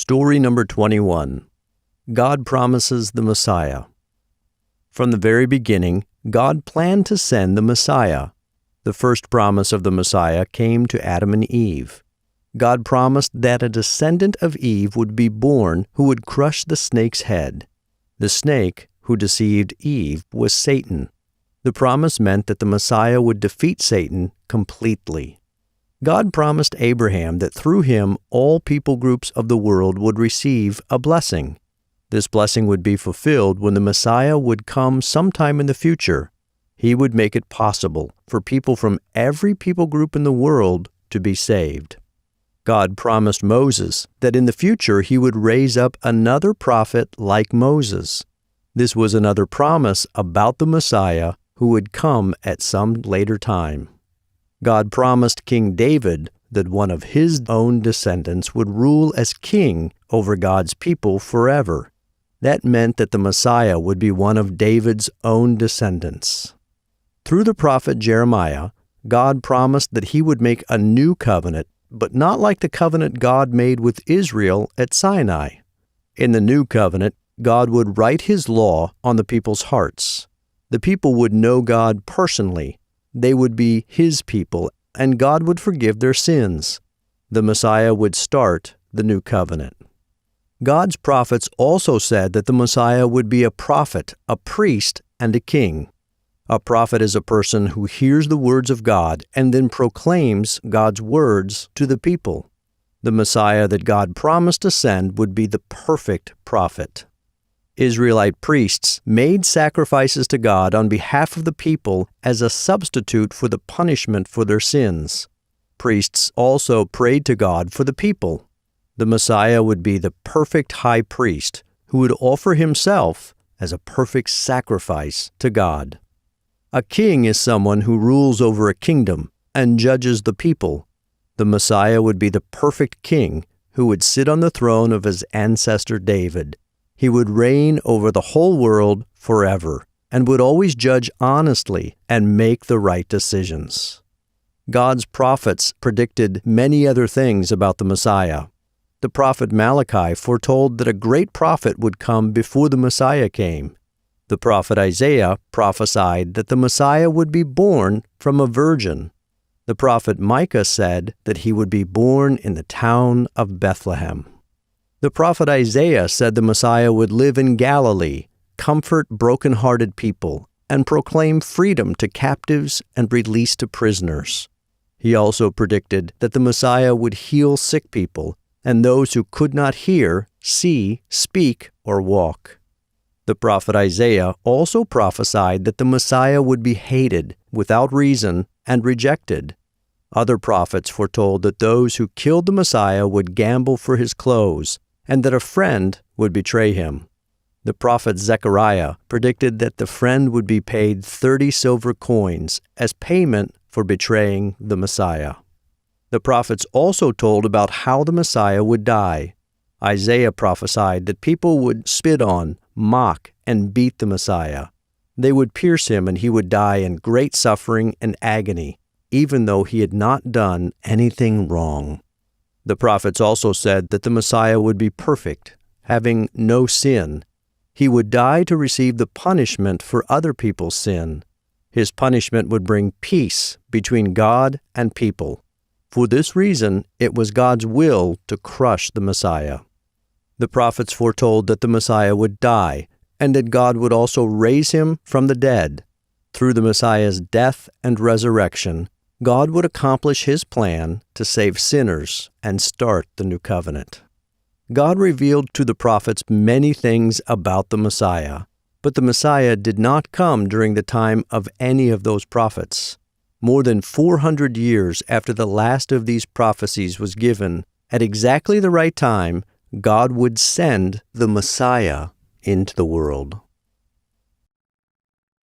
Story number 21. God promises the Messiah. From the very beginning, God planned to send the Messiah. The first promise of the Messiah came to Adam and Eve. God promised that a descendant of Eve would be born who would crush the snake's head. The snake who deceived Eve was Satan. The promise meant that the Messiah would defeat Satan completely. God promised Abraham that through him all people groups of the world would receive a blessing. This blessing would be fulfilled when the Messiah would come sometime in the future. He would make it possible for people from every people group in the world to be saved. God promised Moses that in the future he would raise up another prophet like Moses. This was another promise about the Messiah who would come at some later time. God promised King David that one of his own descendants would rule as king over God's people forever. That meant that the Messiah would be one of David's own descendants. Through the prophet Jeremiah, God promised that he would make a new covenant, but not like the covenant God made with Israel at Sinai. In the new covenant, God would write his law on the people's hearts. The people would know God personally. They would be his people, and God would forgive their sins. The Messiah would start the new covenant. God's prophets also said that the Messiah would be a prophet, a priest, and a king. A prophet is a person who hears the words of God and then proclaims God's words to the people. The Messiah that God promised to send would be the perfect prophet. Israelite priests made sacrifices to God on behalf of the people as a substitute for the punishment for their sins. Priests also prayed to God for the people. The Messiah would be the perfect high priest who would offer himself as a perfect sacrifice to God. A king is someone who rules over a kingdom and judges the people. The Messiah would be the perfect king who would sit on the throne of his ancestor David. He would reign over the whole world forever and would always judge honestly and make the right decisions. God's prophets predicted many other things about the Messiah. The prophet Malachi foretold that a great prophet would come before the Messiah came. The prophet Isaiah prophesied that the Messiah would be born from a virgin. The prophet Micah said that he would be born in the town of Bethlehem. The prophet Isaiah said the Messiah would live in Galilee, comfort broken-hearted people, and proclaim freedom to captives and release to prisoners. He also predicted that the Messiah would heal sick people and those who could not hear, see, speak, or walk. The prophet Isaiah also prophesied that the Messiah would be hated without reason and rejected. Other prophets foretold that those who killed the Messiah would gamble for his clothes, and that a friend would betray him. The prophet Zechariah predicted that the friend would be paid 30 silver coins as payment for betraying the Messiah. The prophets also told about how the Messiah would die. Isaiah prophesied that people would spit on, mock, and beat the Messiah. They would pierce him and he would die in great suffering and agony, even though he had not done anything wrong. The prophets also said that the Messiah would be perfect, having no sin. He would die to receive the punishment for other people's sin. His punishment would bring peace between God and people. For this reason, it was God's will to crush the Messiah. The prophets foretold that the Messiah would die, and that God would also raise him from the dead. Through the Messiah's death and resurrection, God would accomplish his plan to save sinners and start the new covenant. God revealed to the prophets many things about the Messiah, but the Messiah did not come during the time of any of those prophets. More than 400 years after the last of these prophecies was given, at exactly the right time, God would send the Messiah into the world.